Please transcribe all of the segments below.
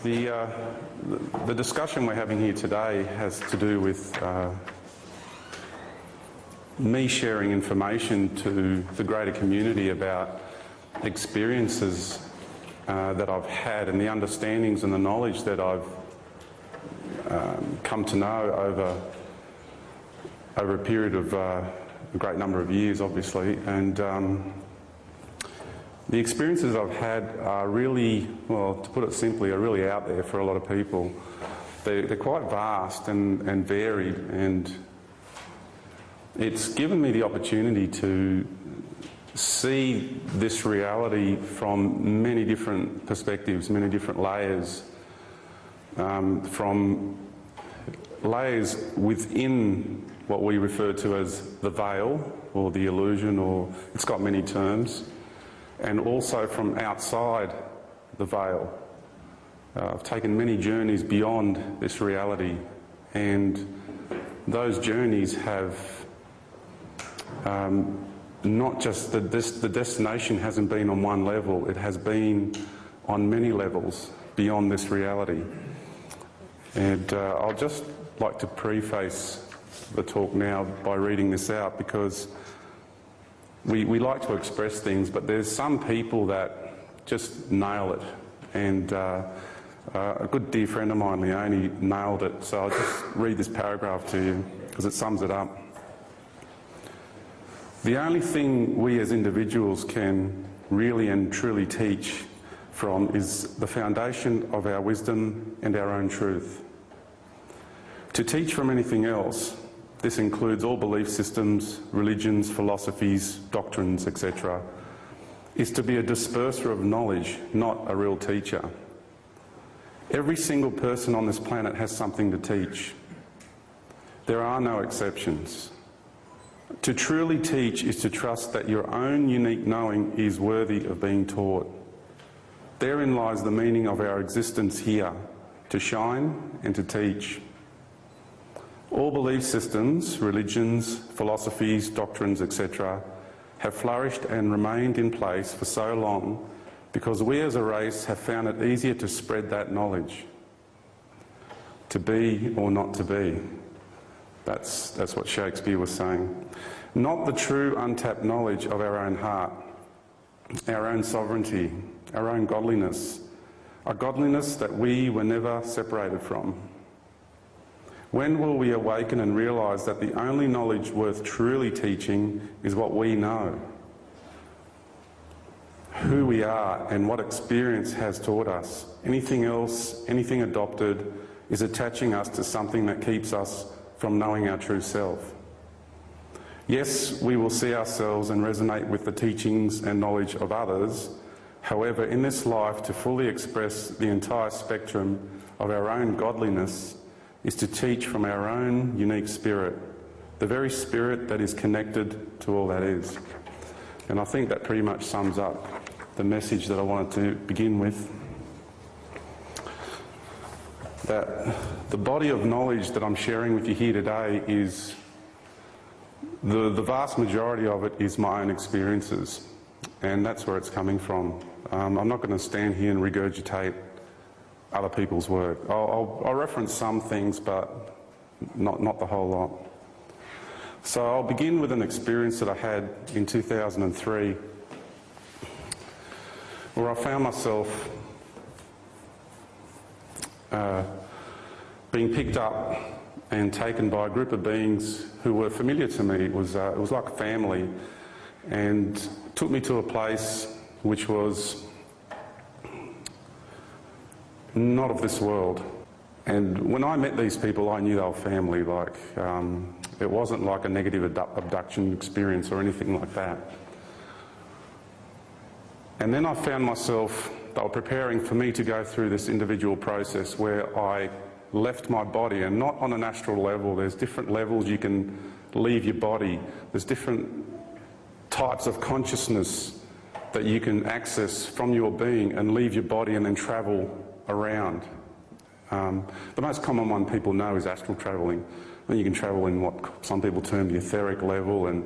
The discussion we're having here today has to do with me sharing information to the greater community about experiences that I've had and the understandings and the knowledge that I've come to know over a period of a great number of years, obviously. And the experiences I've had are really, well, to put it simply, are really out there for a lot of people. They're quite vast and varied, and it's given me the opportunity to see this reality from many different perspectives, many different layers, from layers within what we refer to as the veil or the illusion, or it's got many terms, and also from outside the veil. I've taken many journeys beyond this reality, and those journeys have not just the destination hasn't been on one level, it has been on many levels beyond this reality. And I'll just like to preface the talk now by reading this out, because we like to express things, but there's some people that just nail it. And a good dear friend of mine, Leonie, nailed it. So I'll just read this paragraph to you because it sums it up. The only thing we as individuals can really and truly teach from is the foundation of our wisdom and our own truth. To teach from anything else, this includes all belief systems, religions, philosophies, doctrines, etc., is to be a disperser of knowledge, not a real teacher. Every single person on this planet has something to teach. There are no exceptions. To truly teach is to trust that your own unique knowing is worthy of being taught. Therein lies the meaning of our existence here, to shine and to teach. All belief systems, religions, philosophies, doctrines, etc., have flourished and remained in place for so long because we as a race have found it easier to spread that knowledge. To be or not to be. That's what Shakespeare was saying. Not the true untapped knowledge of our own heart, our own sovereignty, our own godliness, a godliness that we were never separated from. When will we awaken and realise that the only knowledge worth truly teaching is what we know? Who we are and what experience has taught us. Anything else, anything adopted, is attaching us to something that keeps us from knowing our true self. Yes, we will see ourselves and resonate with the teachings and knowledge of others. However, in this life, to fully express the entire spectrum of our own godliness is to teach from our own unique spirit, the very spirit that is connected to all that is. And I think that pretty much sums up the message that I wanted to begin with. That the body of knowledge that I'm sharing with you here today is, the vast majority of it is my own experiences, and that's where it's coming from. I'm not going to stand here and regurgitate other people's work. I'll reference some things, but not the whole lot. So I'll begin with an experience that I had in 2003, where I found myself being picked up and taken by a group of beings who were familiar to me. It was like family, and took me to a place which was not of this world. And when I met these people, I knew they were family. Like, it wasn't like a negative abduction experience or anything like that. And then I found myself, they were preparing for me to go through this individual process where I left my body, and not on an astral level. There's different levels you can leave your body. There's different types of consciousness that you can access from your being and leave your body and then travel around. The most common one people know is astral travelling. And you can travel in what some people term the etheric level,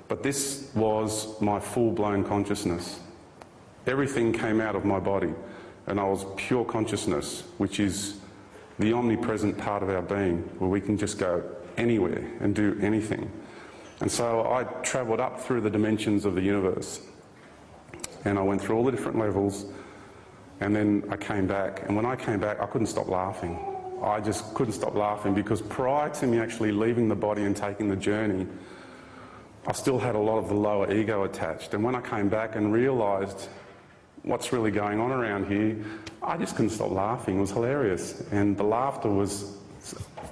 but this was my full-blown consciousness. Everything came out of my body. and I was pure consciousness, which is the omnipresent part of our being, where we can just go anywhere and do anything. And so I travelled up through the dimensions of the universe, and I went through all the different levels, and then I came back. And when I came back, I couldn't stop laughing. I just couldn't stop laughing, because prior to me actually leaving the body and taking the journey, I still had a lot of the lower ego attached. And when I came back and realised what's really going on around here, I just couldn't stop laughing. It was hilarious. And the laughter was,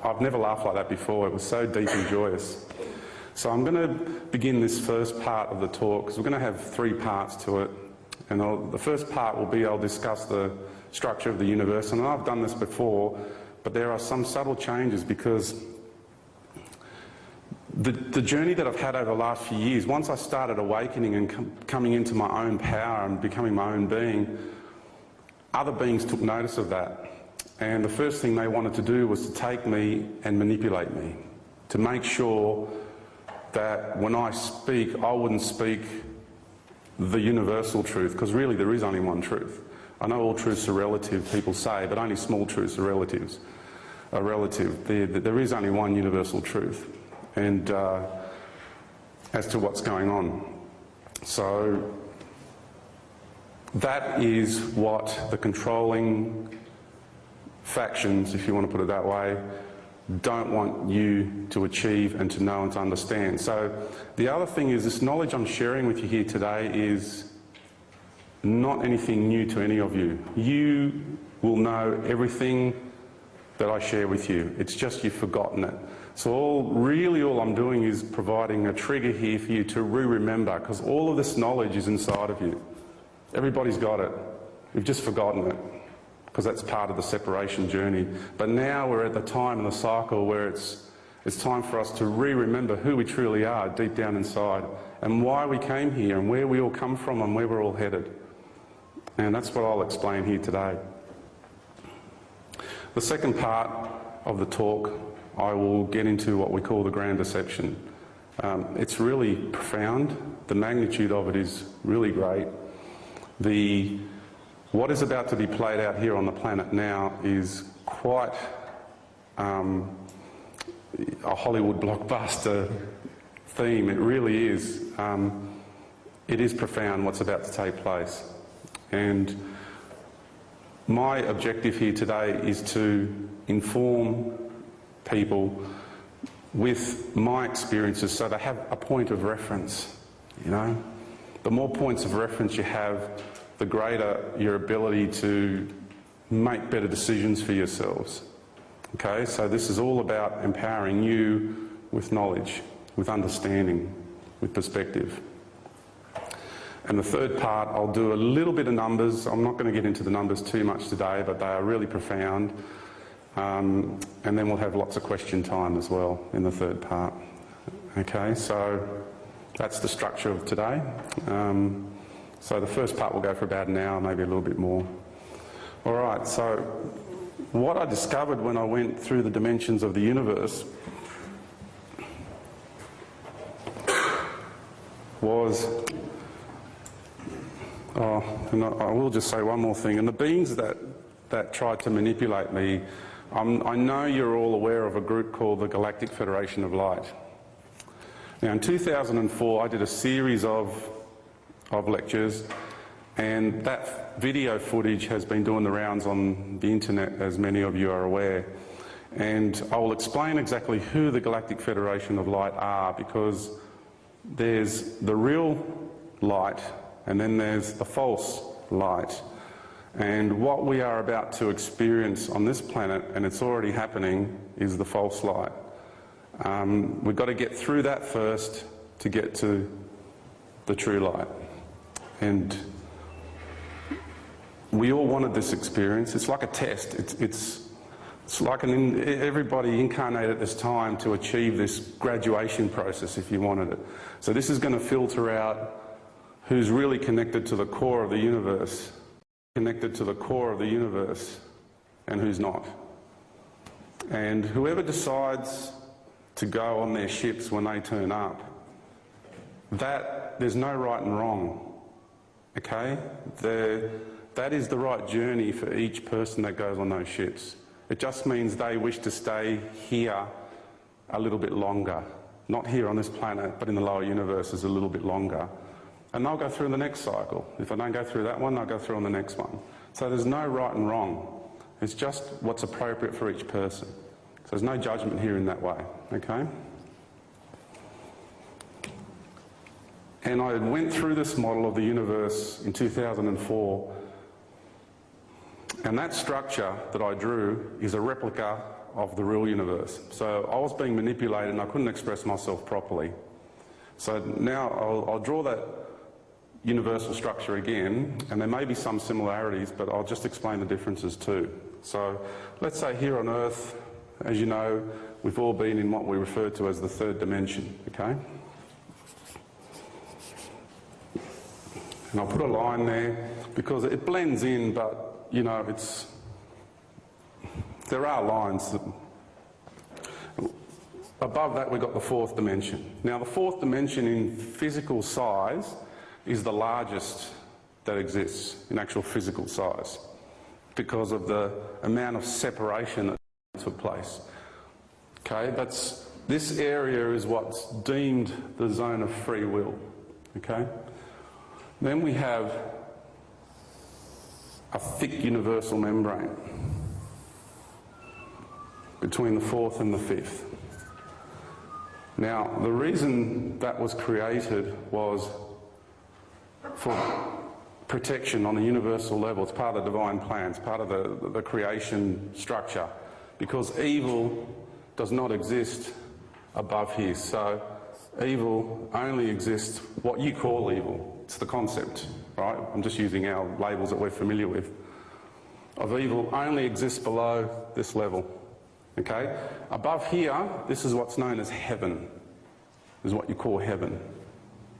I've never laughed like that before. It was so deep and joyous. So I'm going to begin this first part of the talk, because we're going to have 3 parts to it. And the first part will be I'll discuss the structure of the universe. And I've done this before, but there are some subtle changes, because the journey that I've had over the last few years, once I started awakening and coming into my own power and becoming my own being, other beings took notice of that. And the first thing they wanted to do was to take me and manipulate me, to make sure that when I speak, I wouldn't speak the universal truth, because really there is only one truth. I know all truths are relative, people say, but only small truths are relative. There is only one universal truth, and as to what's going on. So that is what the controlling factions, if you want to put it that way, don't want you to achieve and to know and to understand. So the other thing is, this knowledge I'm sharing with you here today is not anything new to any of you. You will know everything that I share with you. It's just you've forgotten it. So all I'm doing is providing a trigger here for you to remember, because all of this knowledge is inside of you. Everybody's got it. We've just forgotten it, because that's part of the separation journey. But now we're at the time in the cycle where it's time for us to remember who we truly are deep down inside, and why we came here, and where we all come from, and where we're all headed. And that's what I'll explain here today. The second part of the talk, I will get into what we call the grand deception. It's really profound. The magnitude of it is really great. What is about to be played out here on the planet now is quite a Hollywood blockbuster theme. It really is. It is profound what's about to take place. And my objective here today is to inform people with my experiences, so they have a point of reference. You know, the more points of reference you have, the greater your ability to make better decisions for yourselves. Okay, so this is all about empowering you with knowledge, with understanding, with perspective. And the third part, I'll do a little bit of numbers. I'm not going to get into the numbers too much today, but they are really profound. And then we'll have lots of question time as well in the third part. Okay, so that's the structure of today. So the first part will go for about an hour, maybe a little bit more. All right, so what I discovered when I went through the dimensions of the universe was, and I will just say one more thing, and the beings that tried to manipulate me, I know you're all aware of a group called the Galactic Federation of Light. Now in 2004 I did a series of lectures, and that video footage has been doing the rounds on the internet, as many of you are aware. And I will explain exactly who the Galactic Federation of Light are, because there's the real light and then there's the false light. And what we are about to experience on this planet, and it's already happening, is the false light. We've got to get through that first to get to the true light. And we all wanted this experience. It's like a test. It's like everybody incarnated at this time to achieve this graduation process, if you wanted it. So this is going to filter out who's really connected to the core of the universe, and who's not. And whoever decides to go on their ships when they turn up, there's no right and wrong. Okay? that is the right journey for each person that goes on those ships. It just means they wish to stay here a little bit longer. Not here on this planet, but in the lower universes a little bit longer. And they'll go through the next cycle. If I don't go through that one, they'll go through on the next one. So there's no right and wrong. It's just what's appropriate for each person. So there's no judgment here in that way, okay? And I went through this model of the universe in 2004, and that structure that I drew is a replica of the real universe. So I was being manipulated and I couldn't express myself properly. So now I'll draw that universal structure again, and there may be some similarities, but I'll just explain the differences too. So let's say here on Earth, as you know, we've all been in what we refer to as the third dimension, okay? And I'll put a line there because it blends in, but, you know, there are lines. Above that we've got the fourth dimension. Now the fourth dimension in physical size is the largest that exists in actual physical size because of the amount of separation that took place. Okay, this area is what's deemed the zone of free will. Okay? Then we have a thick universal membrane between the fourth and the fifth. Now, the reason that was created was for protection on a universal level. It's part of the divine plan, it's part of the creation structure, because evil does not exist above here. So evil only exists, what you call evil. It's the concept, right? I'm just using our labels that we're familiar with. Of evil only exists below this level, okay? Above here, this is what's known as heaven, is what you call heaven.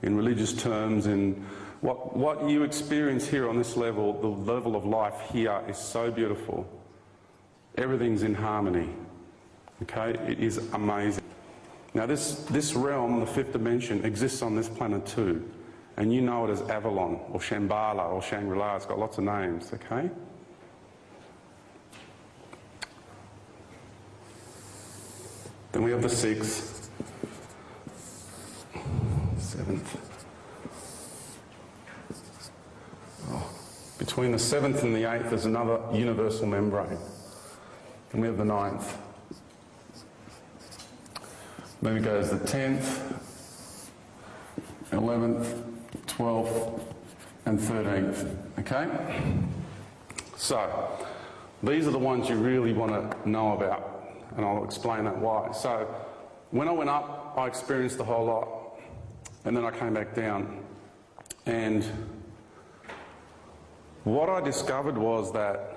In religious terms, in what you experience here on this level, the level of life here is so beautiful. Everything's in harmony, okay? It is amazing. Now this realm, the fifth dimension, exists on this planet too. And you know it as Avalon, or Shambhala, or Shangri-La. It's got lots of names, okay? Then we have the sixth, seventh. Between the seventh and the eighth there's another universal membrane. Then we have the ninth. Then it goes the 10th, 11th, 12th and 13th, okay? So, these are the ones you really want to know about, and I'll explain that why. So, when I went up, I experienced the whole lot, and then I came back down. And what I discovered was that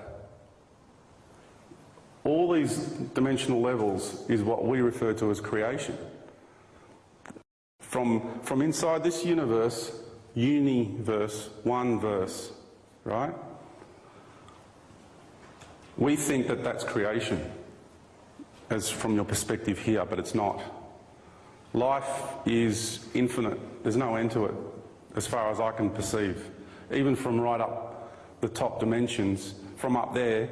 all these dimensional levels is what we refer to as creation. From inside this universe, universe, one verse, right? We think that that's creation, as from your perspective here, but it's not. Life is infinite. There's no end to it, as far as I can perceive. Even from right up the top dimensions, from up there,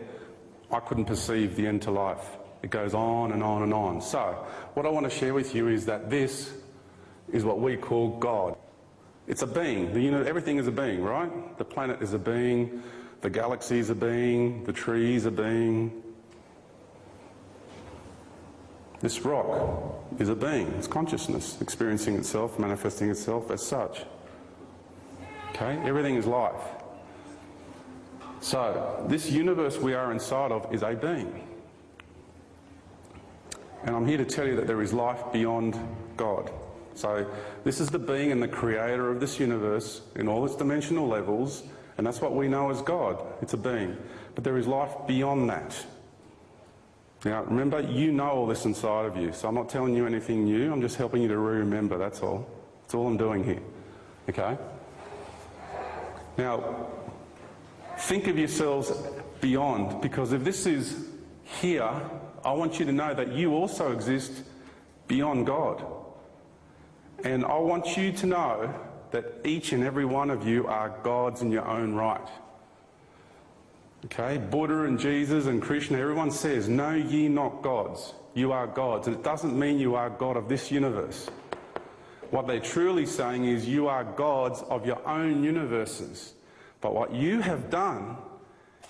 I couldn't perceive the end to life. It goes on and on and on. So, what I want to share with you is that this is what we call God. It's a being. Everything is a being, right? The planet is a being, the galaxy is a being, the trees are a being. This rock is a being. It's consciousness, experiencing itself, manifesting itself as such. Okay? Everything is life. So, this universe we are inside of is a being. And I'm here to tell you that there is life beyond God. So this is the being and the creator of this universe in all its dimensional levels, and that's what we know as God. It's a being. But there is life beyond that. Now remember, you know all this inside of you, so I'm not telling you anything new, I'm just helping you to remember, that's all. That's all I'm doing here. Okay? Now, think of yourselves beyond, because if this is here, I want you to know that you also exist beyond God. And I want you to know that each and every one of you are gods in your own right. Okay, Buddha and Jesus and Krishna, everyone says, know ye not gods, you are gods. And it doesn't mean you are God of this universe. What they're truly saying is you are gods of your own universes. But what you have done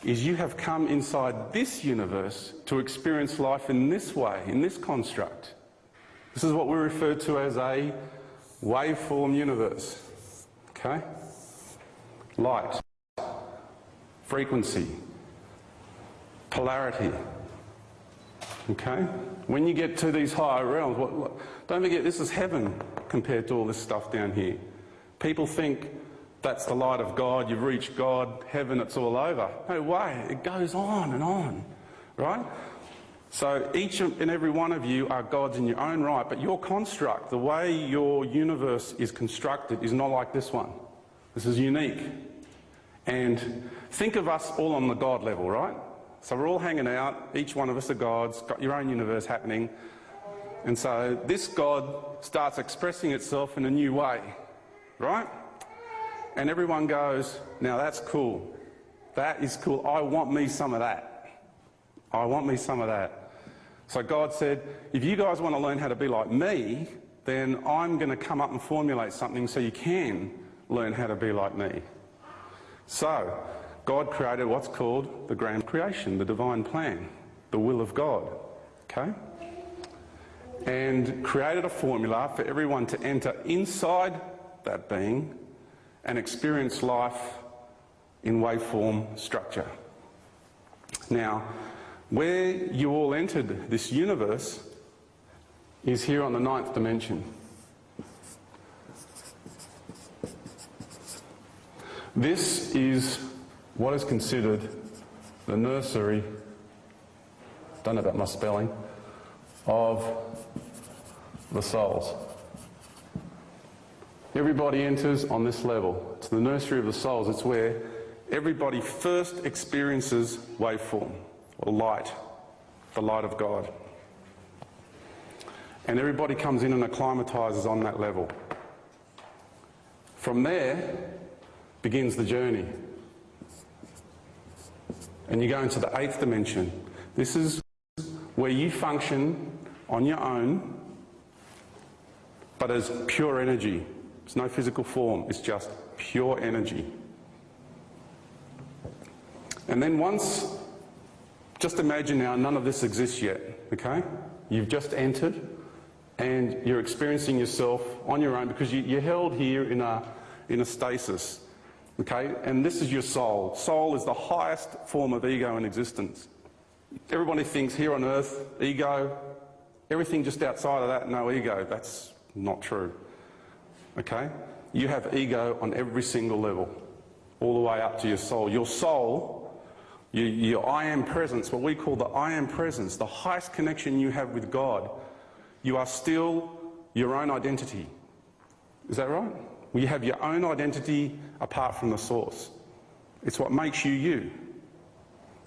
is you have come inside this universe to experience life in this way, in this construct. This is what we refer to as a waveform universe. Okay? Light, frequency, polarity. Okay? When you get to these higher realms, don't forget this is heaven compared to all this stuff down here. People think that's the light of God, you've reached God, heaven, it's all over. No way, it goes on and on, right? So each and every one of you are gods in your own right, but your construct, the way your universe is constructed, is not like this one. This is unique. And think of us all on the God level, right? So we're all hanging out, each one of us are gods, got your own universe happening. And so this God starts expressing itself in a new way, right? And everyone goes, now that's cool. That is cool. I want me some of that. I want me some of that. So God said, if you guys want to learn how to be like me, then I'm going to come up and formulate something so you can learn how to be like me. So God created what's called the grand creation, the divine plan, the will of God. Okay? And created a formula for everyone to enter inside that being and experience life in waveform structure. Now, where you all entered this universe is here on the 9th dimension. This is what is considered the nursery, don't know about my spelling, of the souls. Everybody enters on this level. It's the nursery of the souls. It's where everybody first experiences waveform, or light, the light of God. And everybody comes in and acclimatises on that level. From there begins the journey. And you go into the 8th dimension. This is where you function on your own, but as pure energy. It's no physical form, it's just pure energy. And then once, just imagine now, none of this exists yet, okay? You've just entered and you're experiencing yourself on your own because you're held here in a stasis, okay? And this is your soul. Soul is the highest form of ego in existence. Everybody thinks here on earth, ego, everything just outside of that, no ego. That's not true. Okay? You have ego on every single level, all the way up to your soul. Your soul, your I am presence, what we call the I am presence, the highest connection you have with God, you are still your own identity. Is that right? Well, you have your own identity apart from the source. It's what makes you you.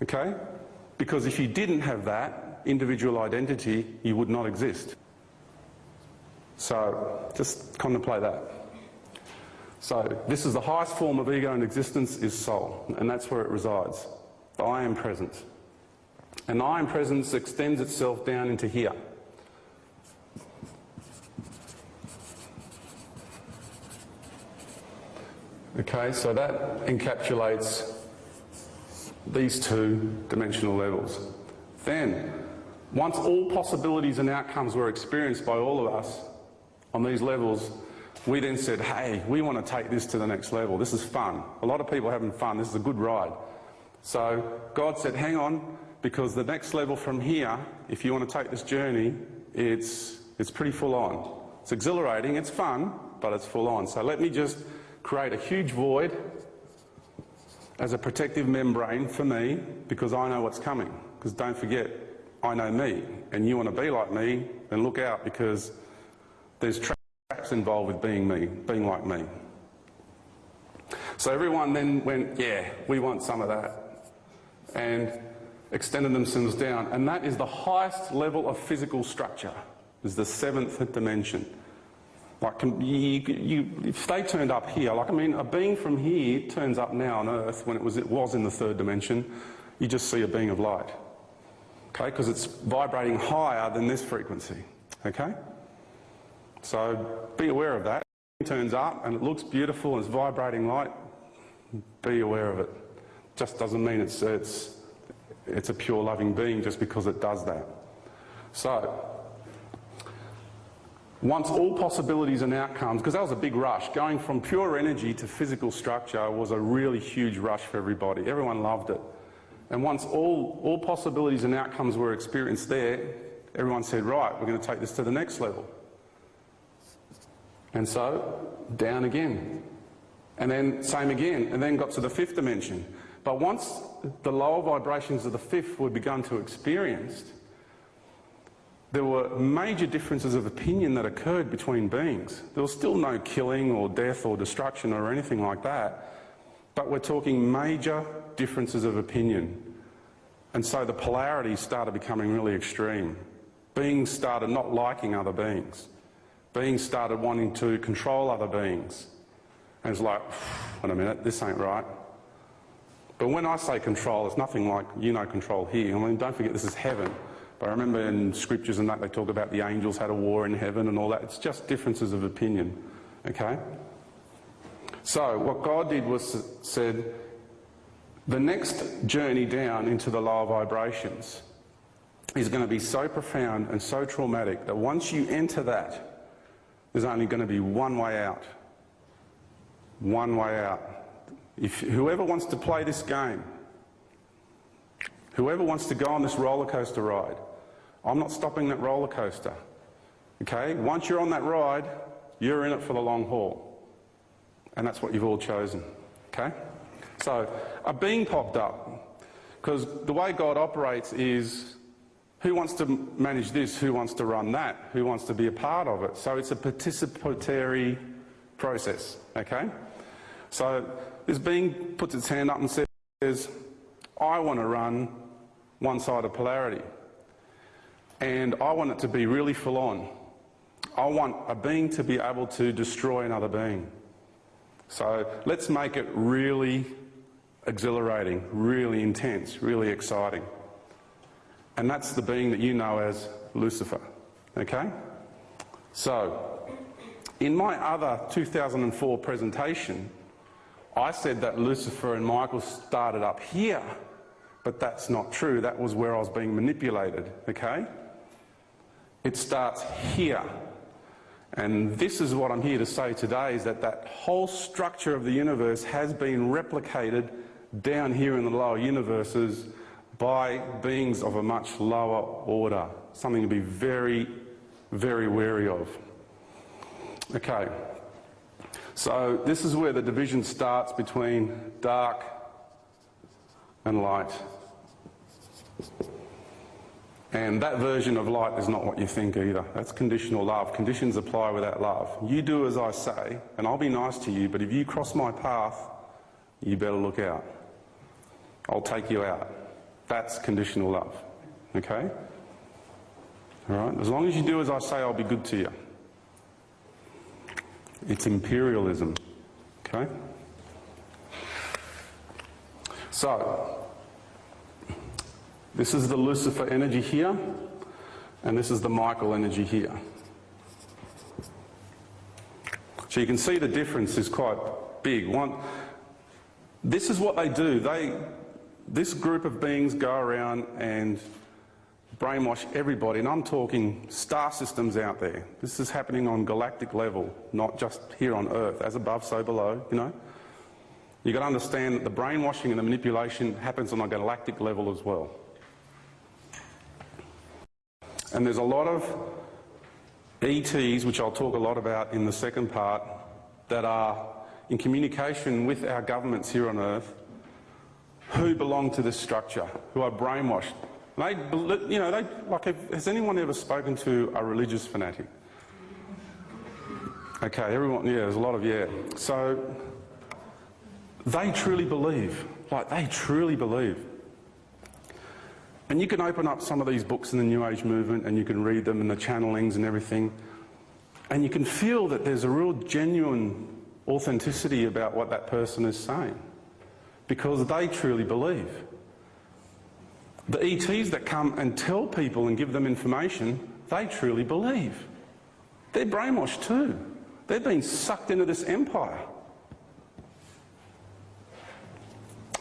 Okay? Because if you didn't have that individual identity, you would not exist. So just contemplate that. So this is the highest form of ego in existence, is soul, and that's where it resides, the I am presence. And the I am presence extends itself down into here. Okay, so that encapsulates these two dimensional levels. Then, once all possibilities and outcomes were experienced by all of us on these levels, we then said, hey, we want to take this to the next level. This is fun. A lot of people are having fun. This is a good ride. So God said, hang on, because the next level from here, if you want to take this journey, it's pretty full on. It's exhilarating, it's fun, but it's full on. So let me just create a huge void as a protective membrane for me, because I know what's coming. Because don't forget, I know me, and you want to be like me, then look out, because there's traps involved with being me, being like me. So everyone then went, yeah, we want some of that, and extended themselves down. And that is the highest level of physical structure, is the 7th dimension. Like, if they turned up here, like, I mean, a being from here turns up now on Earth when it was in the third dimension, you just see a being of light, okay? Because it's vibrating higher than this frequency, okay? So be aware of that. It turns up and it looks beautiful and it's vibrating light, be aware of it. Just doesn't mean it's a pure loving being just because it does that. So, once all possibilities and outcomes, because that was a big rush, going from pure energy to physical structure was a really huge rush for everybody. Everyone loved it. And once all possibilities and outcomes were experienced there, everyone said, right, we're going to take this to the next level. And so, down again. And then same again, and then got to the fifth dimension. But once the lower vibrations of the fifth were begun to experience, there were major differences of opinion that occurred between beings. There was still no killing or death or destruction or anything like that, but we're talking major differences of opinion. And so the polarity started becoming really extreme. Beings started not liking other beings. Beings started wanting to control other beings. And it's like, wait a minute, this ain't right. But when I say control, it's nothing like, control here. I mean, don't forget this is heaven. But I remember in scriptures and that they talk about the angels had a war in heaven and all that. It's just differences of opinion, okay? So what God did was said, the next journey down into the lower vibrations is going to be so profound and so traumatic that once you enter that, there's only going to be one way out. One way out. If whoever wants to play this game, whoever wants to go on this roller coaster ride, I'm not stopping that roller coaster, okay? Once you're on that ride, you're in it for the long haul. And that's what you've all chosen, okay? So a being popped up, because the way God operates is, who wants to manage this, who wants to run that, who wants to be a part of it? So it's a participatory process, okay? So this being puts its hand up and says, I want to run one side of polarity. And I want it to be really full on. I want a being to be able to destroy another being. So let's make it really exhilarating, really intense, really exciting. And that's the being that you know as Lucifer, okay? So, in my other 2004 presentation, I said that Lucifer and Michael started up here, but that's not true. That was where I was being manipulated, okay? It starts here. And this is what I'm here to say today, is that that whole structure of the universe has been replicated down here in the lower universes by beings of a much lower order. Something to be very, very wary of. Okay. So this is where the division starts between dark and light. And that version of light is not what you think either. That's conditional love. Conditions apply without love. You do as I say, and I'll be nice to you, but if you cross my path, you better look out. I'll take you out. That's conditional love. Okay? All right? As long as you do as I say, I'll be good to you. It's imperialism. Okay? So, this is the Lucifer energy here, and this is the Michael energy here. So you can see the difference is quite big. This is what they do. This group of beings go around and brainwash everybody, and I'm talking star systems out there. This is happening on galactic level, not just here on Earth. As above, so below, you know. You've got to understand that the brainwashing and the manipulation happens on a galactic level as well. And there's a lot of ETs, which I'll talk a lot about in the second part, that are in communication with our governments here on Earth, who belong to this structure, who are brainwashed. Has anyone ever spoken to a religious fanatic? Okay, everyone, yeah, there's a lot of, yeah. So, they truly believe, they truly believe. And you can open up some of these books in the New Age movement and you can read them and the channelings and everything. And you can feel that there's a real genuine authenticity about what that person is saying, because they truly believe. The ETs that come and tell people and give them information, they truly believe. They're brainwashed too. They've been sucked into this empire.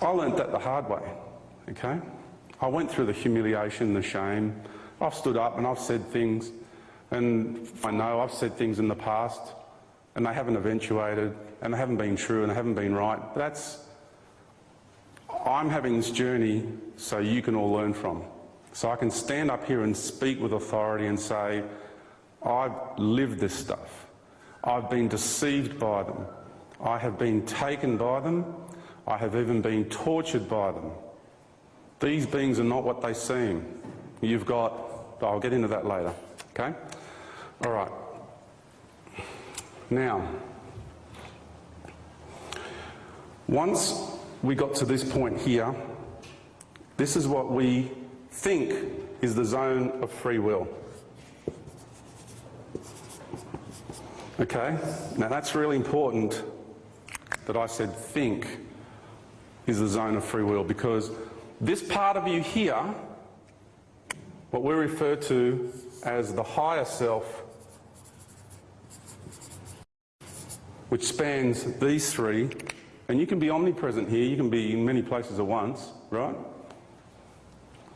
I learnt that the hard way, okay? I went through the humiliation, the shame. I've stood up and I've said things, and I know I've said things in the past and they haven't eventuated and they haven't been true and they haven't been right. But I'm having this journey so you can all learn from. So I can stand up here and speak with authority and say, I've lived this stuff. I've been deceived by them. I have been taken by them. I have even been tortured by them. These beings are not what they seem. You've got, I'll get into that later, okay? All right. Now, once we got to this point here, this is what we think is the zone of free will. Okay? Now that's really important that I said think is the zone of free will, because this part of you here, what we refer to as the higher self, which spans these three, and you can be omnipresent here, you can be in many places at once, right?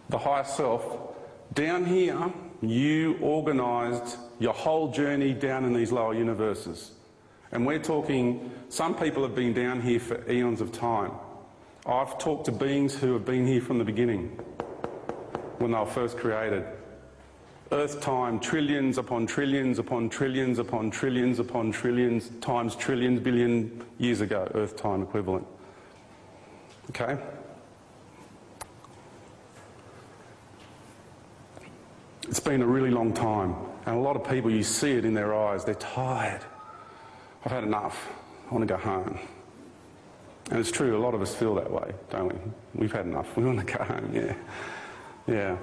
The higher self, down here, you organised your whole journey down in these lower universes. And we're talking, some people have been down here for eons of time. I've talked to beings who have been here from the beginning, when they were first created. Earth time, trillions upon trillions upon trillions upon trillions upon trillions times trillions billion years ago, Earth time equivalent. Okay? It's been a really long time, and a lot of people, you see it in their eyes, they're tired. I've had enough, I want to go home. And it's true, a lot of us feel that way, don't we? We've had enough, we want to go home, yeah. Yeah.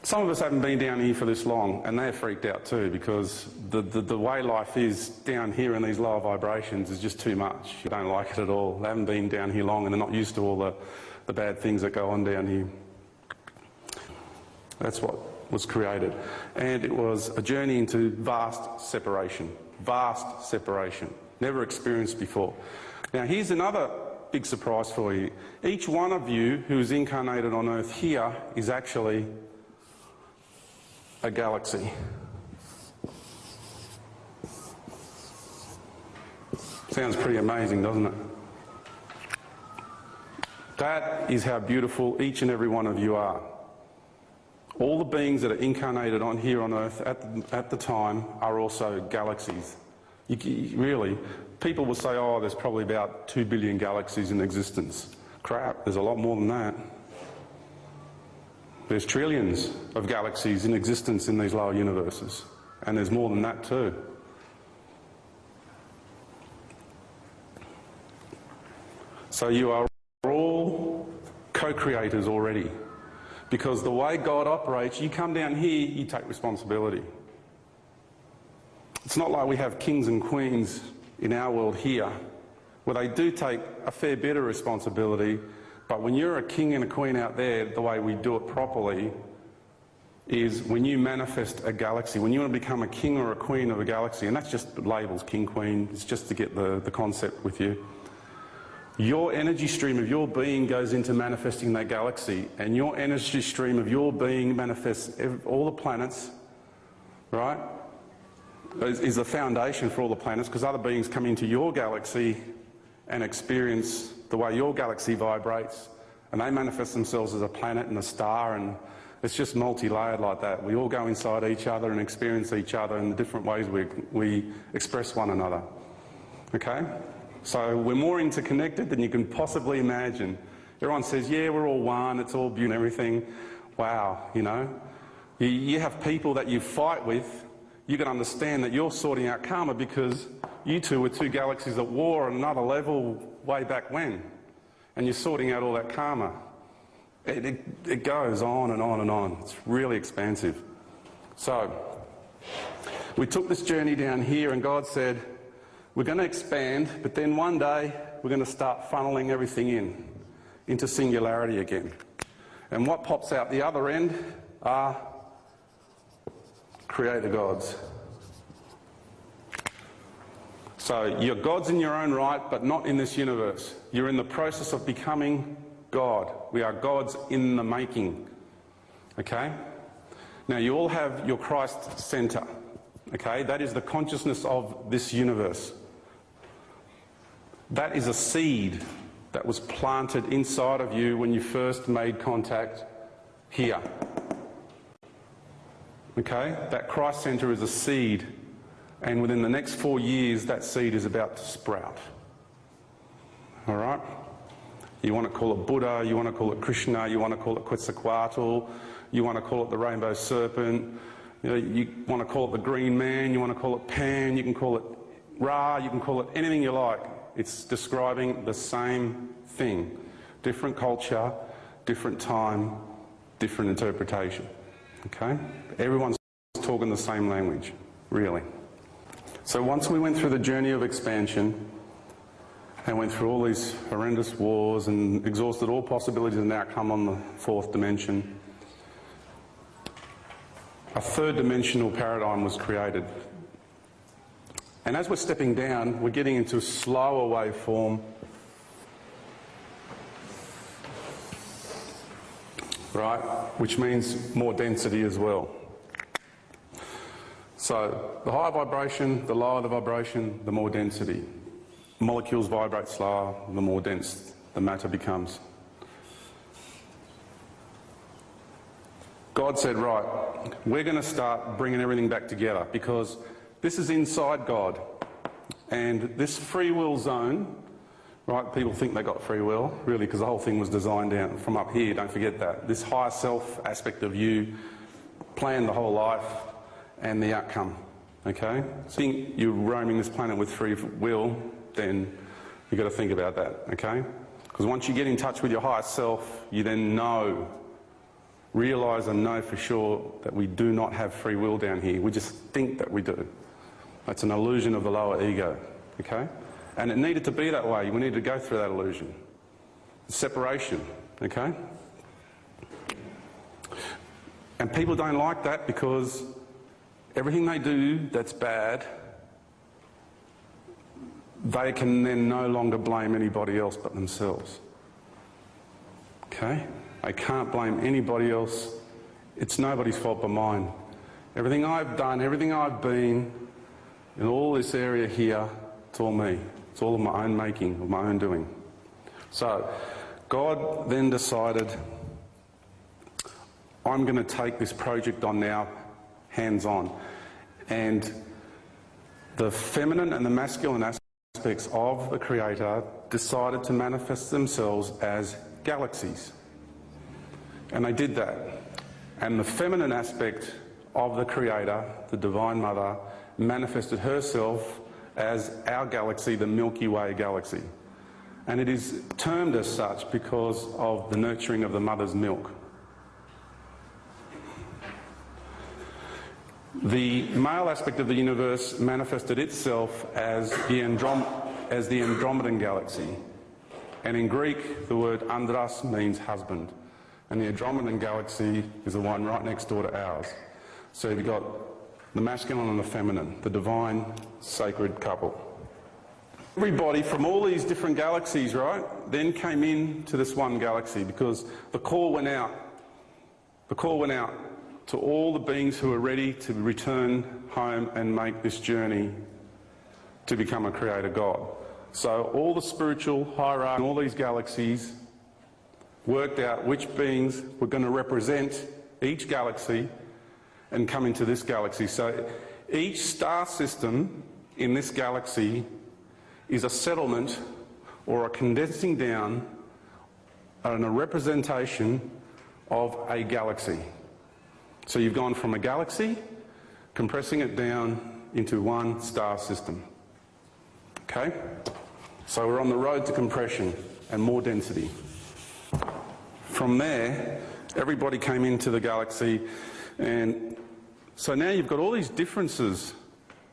Some of us haven't been down here for this long, and they're freaked out too, because the way life is down here in these lower vibrations is just too much. You don't like it at all. They haven't been down here long and they're not used to all the bad things that go on down here. That's what was created. And it was a journey into vast separation. Vast separation. Never experienced before. Now here's another big surprise for you. Each one of you who is incarnated on Earth here is actually a galaxy. Sounds pretty amazing, doesn't it? That is how beautiful each and every one of you are. All the beings that are incarnated on here on Earth at the time are also galaxies. Really, people will say, oh, there's probably about 2 billion galaxies in existence. Crap, there's a lot more than that. There's trillions of galaxies in existence in these lower universes, and there's more than that too. So you are all co-creators already, because the way God operates, you come down here, you take responsibility. It's not like we have kings and queens in our world here, where they do take a fair bit of responsibility. But when you're a king and a queen out there, the way we do it properly is when you manifest a galaxy, when you want to become a king or a queen of a galaxy, and that's just labels, king, queen, it's just to get the concept with you. Your energy stream of your being goes into manifesting that galaxy, and your energy stream of your being manifests all the planets, right? Is the foundation for all the planets, because other beings come into your galaxy and experience the way your galaxy vibrates, and they manifest themselves as a planet and a star, and it's just multi-layered like that. We all go inside each other and experience each other in the different ways we express one another. Okay? So we're more interconnected than you can possibly imagine. Everyone says, yeah, we're all one, it's all beauty and everything. Wow, you know. You have people that you fight with, you can understand that you're sorting out karma because you two were two galaxies at war on another level way back when, and you're sorting out all that karma. It goes on and on and on. It's really expansive. So, We took this journey down here and God said, we're going to expand, but then one day we're going to start funneling everything into singularity again. And what pops out the other end are creator gods. So you're gods in your own right, but not in this universe. You're in the process of becoming God. We are gods in the making. Okay? Now you all have your Christ centre. Okay? That is the consciousness of this universe. That is a seed that was planted inside of you when you first made contact here. Okay? That Christ centre is a seed, and within the next 4 years that seed is about to sprout. All right? You want to call it Buddha, you want to call it Krishna, you want to call it Quetzalcoatl, you want to call it the rainbow serpent, you want to call it the green man, you want to call it Pan, you can call it Ra, you can call it anything you like. It's describing the same thing. Different culture, different time, different interpretation. Okay? Everyone's talking the same language, really. So once we went through the journey of expansion and went through all these horrendous wars and exhausted all possibilities and outcome on the fourth dimension, a third dimensional paradigm was created. And as we're stepping down, we're getting into a slower waveform, right, which means more density as well. So the higher vibration, the lower the vibration, the more density. Molecules vibrate slower, the more dense the matter becomes. God said, right, we're going to start bringing everything back together because this is inside God. And this free will zone, right, people think they got free will, really, because the whole thing was designed down from up here, don't forget that. This higher self aspect of you planned the whole life and the outcome, okay? So you're roaming this planet with free will, then you've got to think about that, okay? Because once you get in touch with your higher self, you then know, realise and know for sure that we do not have free will down here. We just think that we do. That's an illusion of the lower ego, okay? And it needed to be that way. We needed to go through that illusion. Separation, okay? And people don't like that because everything they do that's bad, they can then no longer blame anybody else but themselves. Okay? They can't blame anybody else. It's nobody's fault but mine. Everything I've done, everything I've been, in all this area here, it's all me. It's all of my own making, of my own doing. So, God then decided, I'm going to take this project on now, hands-on. And the feminine and the masculine aspects of the Creator decided to manifest themselves as galaxies. And they did that. And the feminine aspect of the Creator, the Divine Mother, manifested herself as our galaxy, the Milky Way galaxy. And it is termed as such because of the nurturing of the mother's milk. The male aspect of the universe manifested itself as the Andromedan galaxy. And in Greek, the word andros means husband. And the Andromedan galaxy is the one right next door to ours. So you've got the masculine and the feminine, the divine, sacred couple. Everybody from all these different galaxies, right, then came in to this one galaxy because the call went out. The call went out to all the beings who are ready to return home and make this journey to become a creator God. So all the spiritual hierarchy in all these galaxies worked out which beings were going to represent each galaxy and come into this galaxy. So each star system in this galaxy is a settlement or a condensing down and a representation of a galaxy. So you've gone from a galaxy, compressing it down into one star system. Okay? So we're on the road to compression and more density. From there, everybody came into the galaxy, and so now you've got all these differences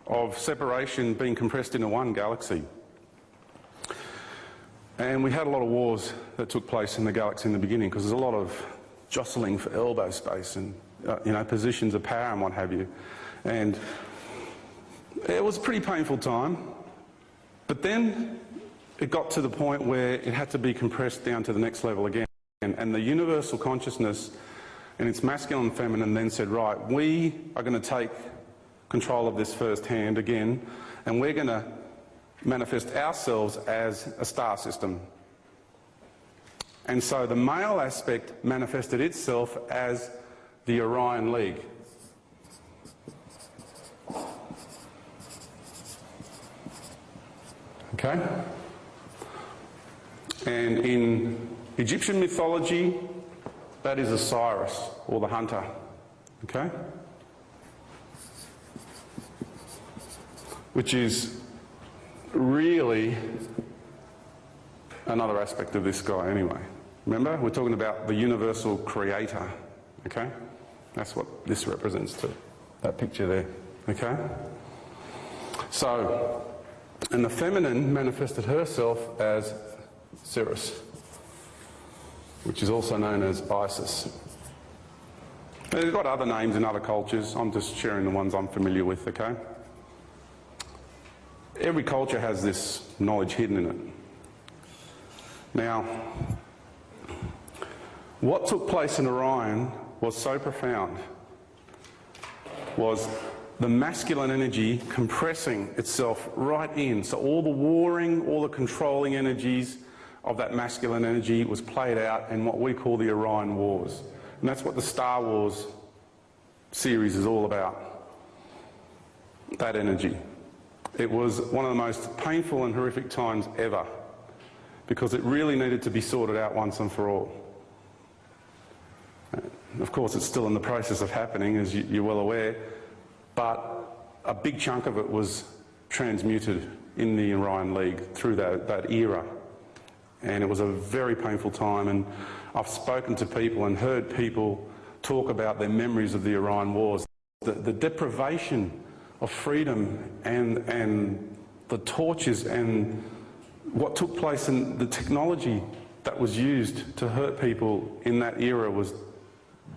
of separation being compressed into one galaxy. And we had a lot of wars that took place in the galaxy in the beginning because there's a lot of jostling for elbow space and positions of power and what have you. And it was a pretty painful time. But then it got to the point where it had to be compressed down to the next level again. And the universal consciousness and its masculine and feminine then said, right, we are going to take control of this firsthand again, and we're going to manifest ourselves as a star system. And so the male aspect manifested itself as the Orion League. Okay? And in Egyptian mythology, that is Osiris, or the hunter. Okay? Which is really another aspect of this guy anyway. Remember, we're talking about the universal creator. Okay? That's what this represents too, that picture there. Okay? So, and the feminine manifested herself as Ceres, which is also known as Isis. They've got other names in other cultures. I'm just sharing the ones I'm familiar with, okay? Every culture has this knowledge hidden in it. Now, what took place in Orion was so profound, was the masculine energy compressing itself right in. So all the warring, all the controlling energies of that masculine energy was played out in what we call the Orion Wars. And that's what the Star Wars series is all about, that energy. It was one of the most painful and horrific times ever, because it really needed to be sorted out once and for all. Of course, it's still in the process of happening, as you're well aware, but a big chunk of it was transmuted in the Orion League through that era. And it was a very painful time, and I've spoken to people and heard people talk about their memories of the Orion Wars. The deprivation of freedom and the tortures and what took place in the technology that was used to hurt people in that era was,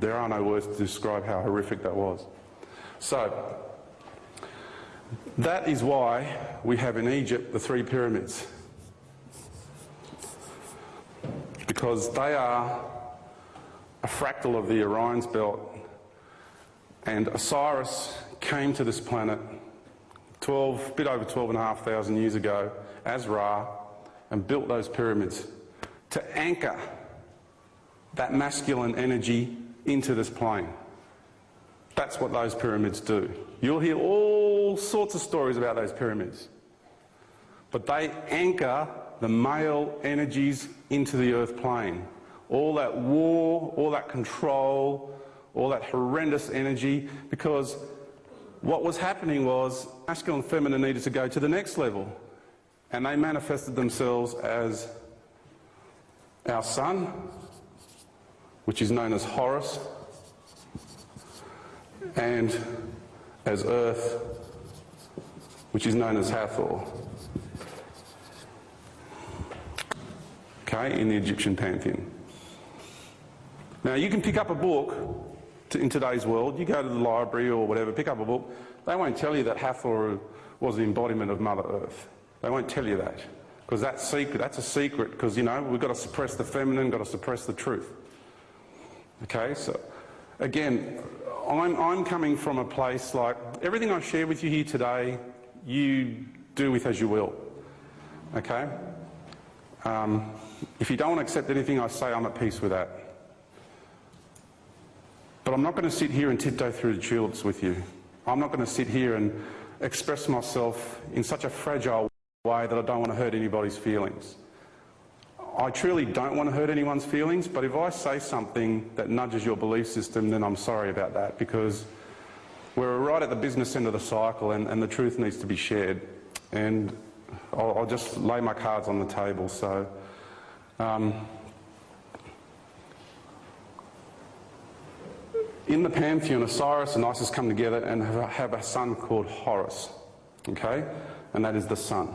there are no words to describe how horrific that was. So, that is why we have in Egypt the 3 pyramids. Because they are a fractal of the Orion's belt, and Osiris came to this planet a bit over 12,500 years ago as Ra and built those pyramids to anchor that masculine energy into this plane. That's what those pyramids do. You'll hear all sorts of stories about those pyramids, but they anchor the male energies into the earth plane. All that war, all that control, all that horrendous energy, because what was happening was masculine and feminine needed to go to the next level, and they manifested themselves as our sun, which is known as Horus, and as Earth, which is known as Hathor. Okay, in the Egyptian pantheon. Now, you can pick up a book in today's world. You go to the library or whatever, pick up a book. They won't tell you that Hathor was the embodiment of Mother Earth. They won't tell you that, because that's secret. That's a secret, because, you know, we've got to suppress the feminine, got to suppress the truth. Okay, so again, I'm coming from a place like, everything I share with you here today, you do with as you will. Okay? If you don't want to accept anything I say, I'm at peace with that. But I'm not going to sit here and tiptoe through the tulips with you. I'm not going to sit here and express myself in such a fragile way that I don't want to hurt anybody's feelings. I truly don't want to hurt anyone's feelings, but if I say something that nudges your belief system, then I'm sorry about that, because we're right at the business end of the cycle, and the truth needs to be shared. And I'll just lay my cards on the table. So, in the pantheon, Osiris and Isis come together and have a son called Horus. okay? And that is the Son.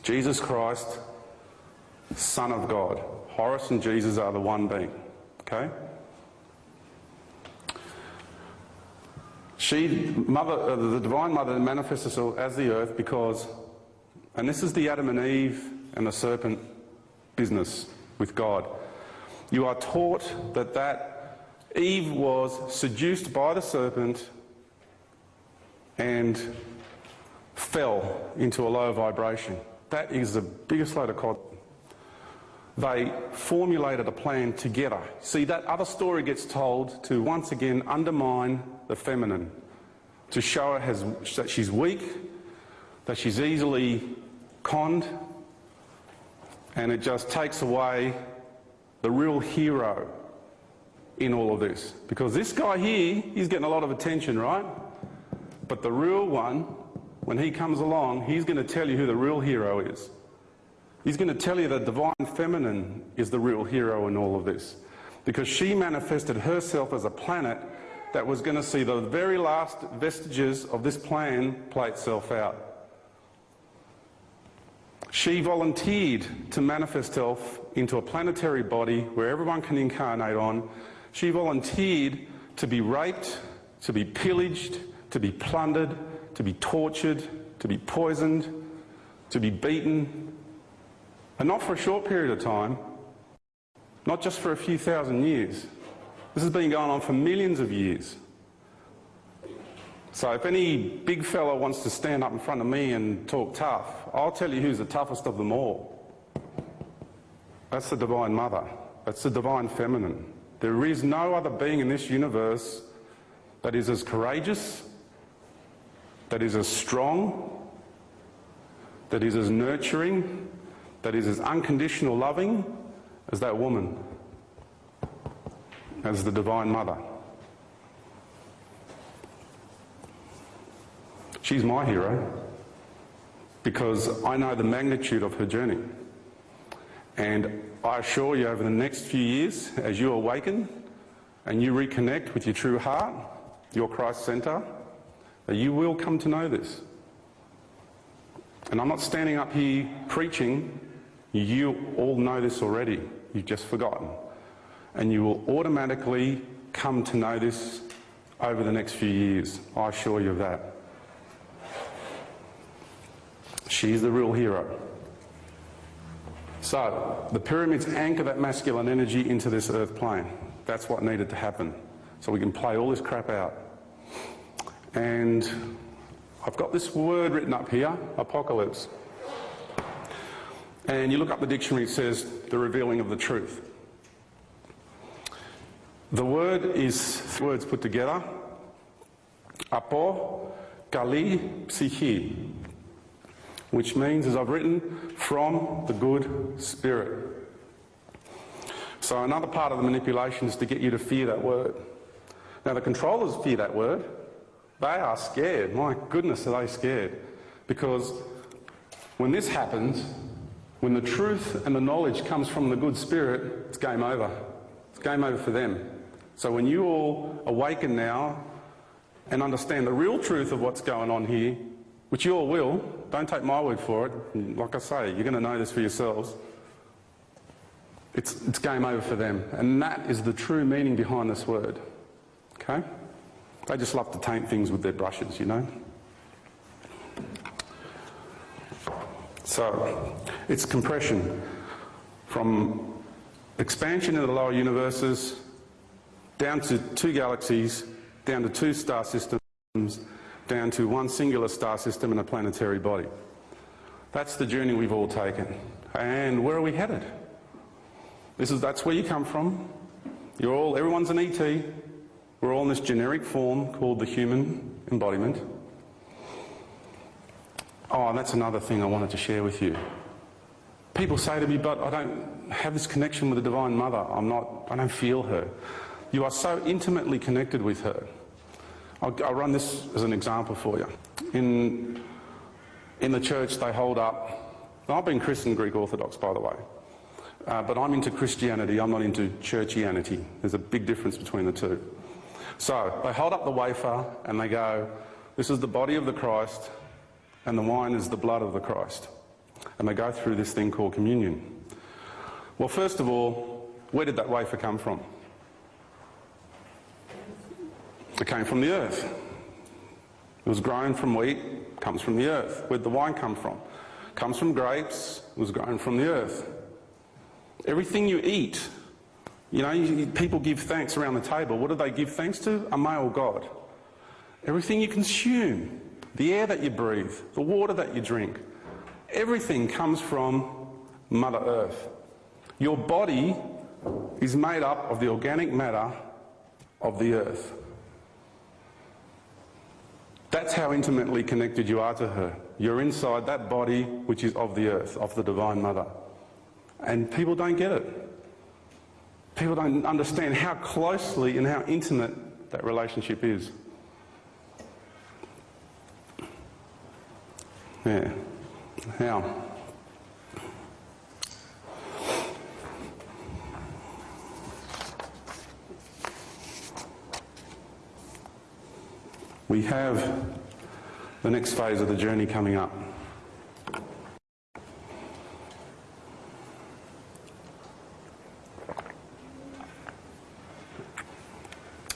Jesus Christ, Son of God. Horus and Jesus are the one being, okay? The Divine Mother manifests herself as the earth because, and this is the Adam and Eve and the serpent business with God. You are taught that Eve was seduced by the serpent and fell into a low vibration. That is the biggest load of cod. They formulated a plan together. See, that other story gets told to once again undermine the feminine, to show her that she's weak, that she's easily conned, and it just takes away the real hero in all of this. Because this guy here, he's getting a lot of attention, right? But the real one, when he comes along, he's going to tell you who the real hero is. He's going to tell you that Divine Feminine is the real hero in all of this. Because she manifested herself as a planet that was going to see the very last vestiges of this plan play itself out. She volunteered to manifest herself into a planetary body where everyone can incarnate on. She volunteered to be raped, to be pillaged, to be plundered, to be tortured, to be poisoned, to be beaten. And not for a short period of time, not just for a few thousand years. This has been going on for millions of years. So if any big fella wants to stand up in front of me and talk tough, I'll tell you who's the toughest of them all. That's the Divine Mother. That's the Divine Feminine. There is no other being in this universe that is as courageous, that is as strong, that is as nurturing, that is as unconditional loving as that woman, as the Divine Mother. She's my hero because I know the magnitude of her journey. And I assure you, over the next few years, as you awaken and you reconnect with your true heart, your Christ centre, that you will come to know this. And I'm not standing up here preaching. You all know this already. You've just forgotten. And you will automatically come to know this over the next few years. I assure you of that. She's the real hero. So, the pyramids anchor that masculine energy into this earth plane. That's what needed to happen. So we can play all this crap out. And I've got this word written up here, apocalypse. And you look up the dictionary, it says the revealing of the truth. The word is three words put together. Apo, kali, psyche. Which means, as I've written, from the good spirit. So another part of the manipulation is to get you to fear that word. Now the controllers fear that word. They are scared. My goodness, are they scared. Because when this happens, when the truth and the knowledge comes from the good spirit, it's game over. It's game over for them. So when you all awaken now and understand the real truth of what's going on here, which you all will, don't take my word for it. Like I say, you're going to know this for yourselves. It's game over for them. And that is the true meaning behind this word. Okay? They just love to taint things with their brushes, you know. So, it's compression from expansion into the lower universes, down to 2 galaxies, down to 2 star systems, down to 1 singular star system and a planetary body. That's the journey we've all taken. And where are we headed? That's where you come from. Everyone's an ET. We're all in this generic form called the human embodiment. Oh, and that's another thing I wanted to share with you. People say to me, but I don't have this connection with the Divine Mother. I don't feel her. You are so intimately connected with her. I'll run this as an example for you. In the church, they hold up... I've been Christian Greek Orthodox, by the way. But I'm into Christianity, I'm not into churchianity. There's a big difference between the two. So, they hold up the wafer and they go, this is the body of the Christ, and the wine is the blood of the Christ. And they go through this thing called communion. Well, first of all, where did that wafer come from? It came from the earth. It was grown from wheat, comes from the earth. Where'd the wine come from? Comes from grapes, was grown from the earth. Everything you eat, you know, people give thanks around the table. What do they give thanks to? A male god. Everything you consume, the air that you breathe, the water that you drink, everything comes from Mother Earth. Your body is made up of the organic matter of the earth. That's how intimately connected you are to her. You're inside that body which is of the earth, of the Divine Mother. And people don't get it. People don't understand how closely and how intimate that relationship is. Yeah. Now, we have the next phase of the journey coming up.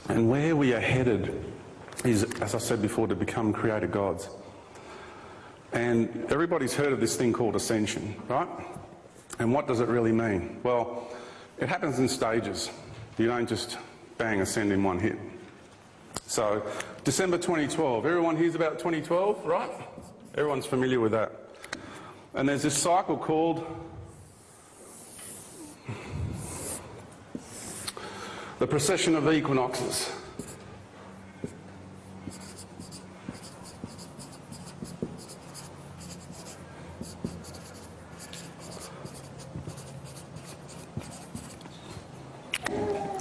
And where we are headed is, as I said before, to become created gods. And everybody's heard of this thing called ascension, right? And what does it really mean? Well, it happens in stages. You don't just bang ascend in one hit. So, December 2012. Everyone hears about 2012, right? Everyone's familiar with that. And there's this cycle called the precession of the equinoxes.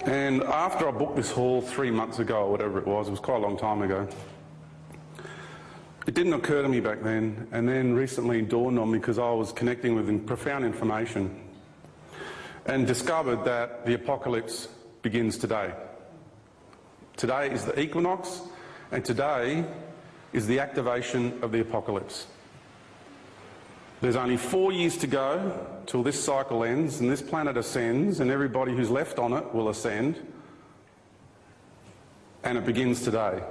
And after I booked this hall 3 months ago, or whatever it was quite a long time ago, it didn't occur to me back then, and then recently it dawned on me because I was connecting with profound information and discovered that the apocalypse begins today. Today is the equinox, and today is the activation of the apocalypse. There's only 4 years to go till this cycle ends and this planet ascends and everybody who's left on it will ascend, and it begins today.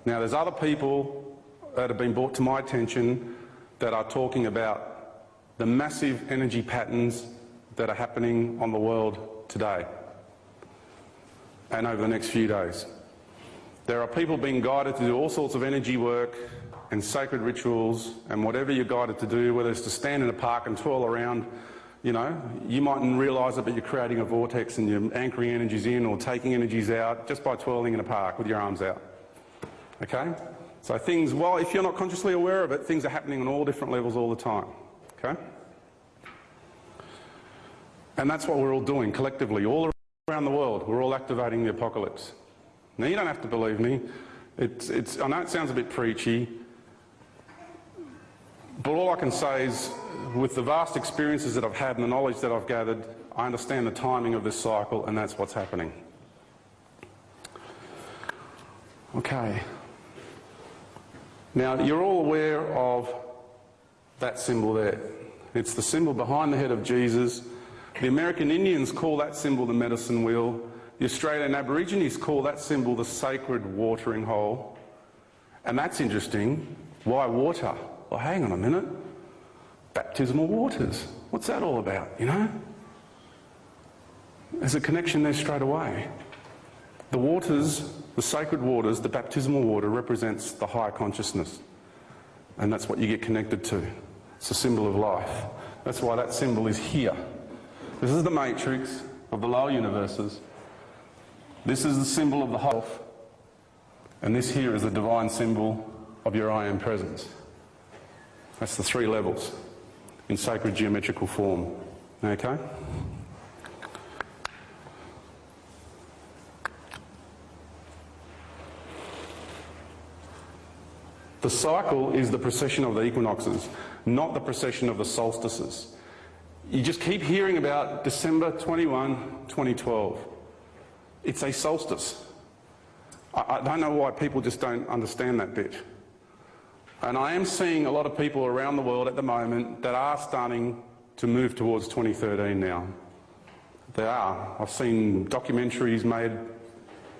Now there's other people that have been brought to my attention that are talking about the massive energy patterns that are happening on the world today and over the next few days. There are people being guided to do all sorts of energy work and sacred rituals and whatever you're guided to do, whether it's to stand in a park and twirl around, you know, you mightn't realise it, but you're creating a vortex and you're anchoring energies in or taking energies out just by twirling in a park with your arms out. Okay? So things, well, if you're not consciously aware of it, things are happening on all different levels all the time. Okay? And that's what we're all doing collectively, all around the world. We're all activating the apocalypse. Now, you don't have to believe me. I know it sounds a bit preachy, but all I can say is, with the vast experiences that I've had and the knowledge that I've gathered, I understand the timing of this cycle, and that's what's happening. Okay. Now, you're all aware of that symbol there. It's the symbol behind the head of Jesus. The American Indians call that symbol the medicine wheel. The Australian Aborigines call that symbol the sacred watering hole. And that's interesting. Why water? Well, hang on a minute. Baptismal waters. What's that all about, you know? There's a connection there straight away. The waters, the sacred waters, the baptismal water represents the higher consciousness. And that's what you get connected to. It's a symbol of life. That's why that symbol is here. This is the matrix of the lower universes. This is the symbol of the whole. And this here is the divine symbol of your I Am presence. That's the 3 levels in sacred geometrical form. Okay? The cycle is the precession of the equinoxes, not the precession of the solstices. You just keep hearing about December 21, 2012. It's a solstice. I don't know why people just don't understand that bit. And I am seeing a lot of people around the world at the moment that are starting to move towards 2013 now. They are. I've seen documentaries made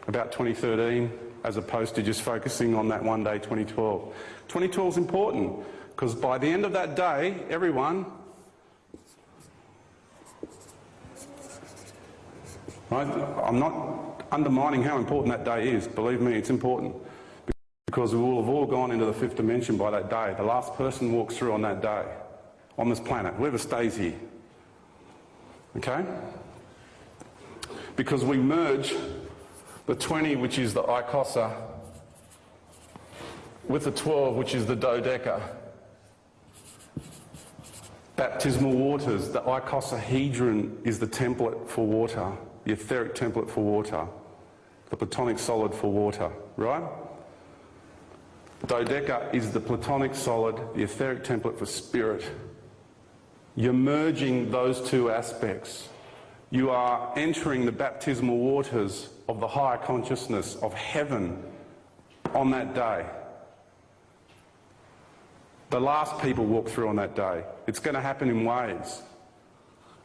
about 2013 as opposed to just focusing on that one day 2012. 2012 is important because by the end of that day, everyone, I'm not undermining how important that day is. Believe me, it's important. Because we will have all gone into the fifth dimension by that day. The last person walks through on that day, on this planet, whoever stays here. Okay? Because we merge the 20, which is the Ikosa, with the 12, which is the Dodeca. Baptismal waters, the icosahedron is the template for water, the etheric template for water, the platonic solid for water, right? Dodeca is the platonic solid, the etheric template for spirit. You're merging those two aspects. You are entering the baptismal waters of the higher consciousness of heaven on that day. The last people walk through on that day. It's going to happen in waves.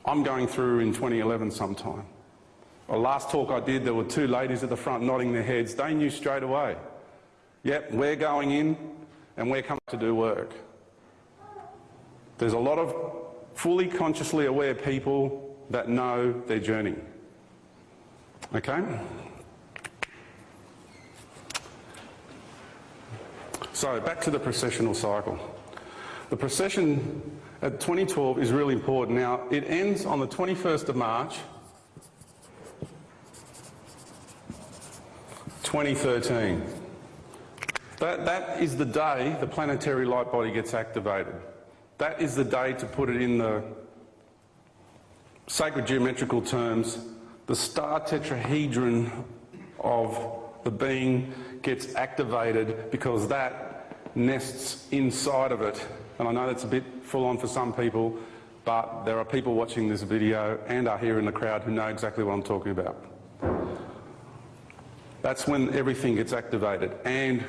I'm going through in 2011 sometime. The last talk I did, there were two ladies at the front nodding their heads. They knew straight away. Yep, we're going in and we're coming to do work. There's a lot of fully consciously aware people that know their journey. Okay? So back to the processional cycle. The procession at 2012 is really important. Now, it ends on the 21st of March, 2013. That is the day the planetary light body gets activated. That is the day, to put it in the sacred geometrical terms, the star tetrahedron of the being gets activated, because that nests inside of it. And I know that's a bit full on for some people, but there are people watching this video and are here in the crowd who know exactly what I'm talking about. That's when everything gets activated, and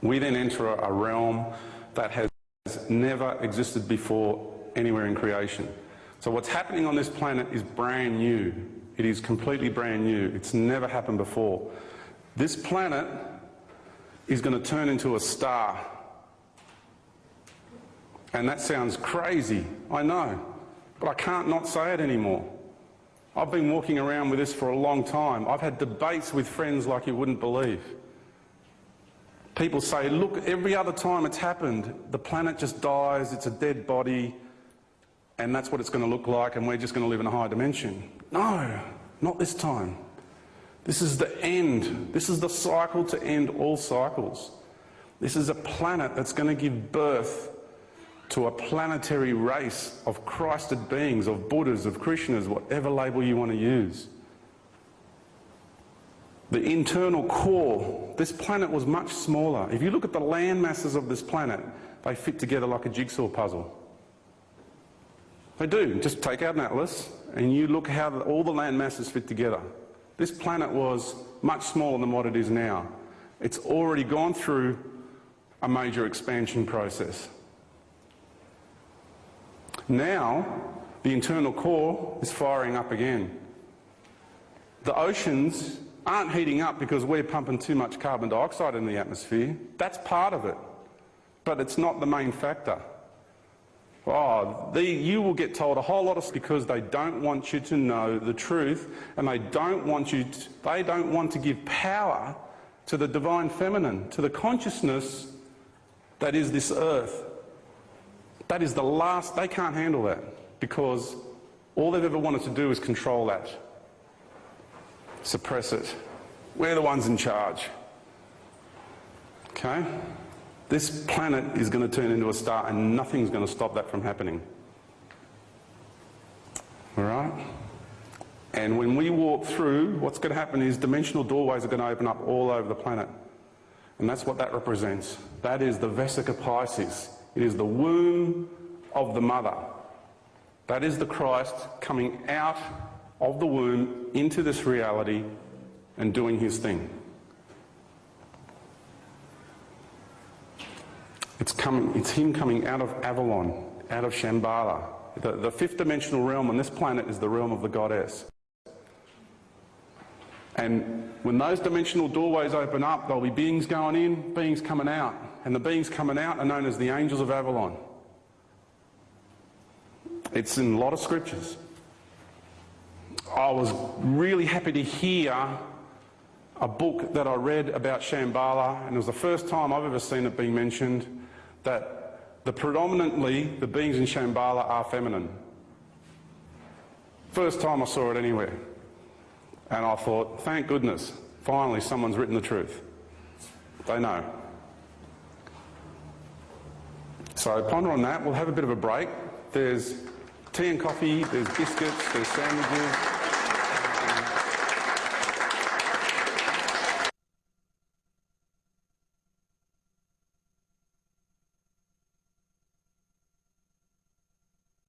we then enter a realm that has never existed before anywhere in creation. So what's happening on this planet is brand new. It is completely brand new. It's never happened before. This planet is going to turn into a star. And that sounds crazy, I know, but I can't not say it anymore. I've been walking around with this for a long time. I've had debates with friends like you wouldn't believe. People say, look, every other time it's happened, the planet just dies, it's a dead body, and that's what it's going to look like, and we're just going to live in a higher dimension. No, not this time. This is the end. This is the cycle to end all cycles. This is a planet that's going to give birth to a planetary race of Christed beings, of Buddhas, of Krishnas, whatever label you want to use. The internal core, this planet was much smaller. If you look at the land masses of this planet, they fit together like a jigsaw puzzle. They do. Just take out an atlas and you look how all the land masses fit together. This planet was much smaller than what it is now. It's already gone through a major expansion process. Now, the internal core is firing up again. The oceans aren't heating up because we're pumping too much carbon dioxide in the atmosphere. That's part of it, but it's not the main factor. You will get told a whole lot of because they don't want you to know the truth, and they don't want to give power to the divine feminine, to the consciousness that is this earth. That is the last, they can't handle that, because all they've ever wanted to do is control that, suppress it. We're the ones in charge. Okay? This planet is going to turn into a star, and nothing's going to stop that from happening. All right? And when we walk through, what's going to happen is dimensional doorways are going to open up all over the planet. And that's what that represents. That is the Vesica Piscis. It is the womb of the mother. That is the Christ coming out of the womb into this reality and doing his thing. It's him coming out of Avalon, out of Shambhala. The fifth dimensional realm on this planet is the realm of the goddess. And when those dimensional doorways open up, there'll be beings going in, beings coming out. And the beings coming out are known as the angels of Avalon. It's in a lot of scriptures. I was really happy to hear a book that I read about Shambhala, and it was the first time I've ever seen it being mentioned, that predominantly the beings in Shambhala are feminine. First time I saw it anywhere. And I thought, thank goodness, finally someone's written the truth. They know. So ponder on that. We'll have a bit of a break. There's tea and coffee, there's biscuits, there's sandwiches.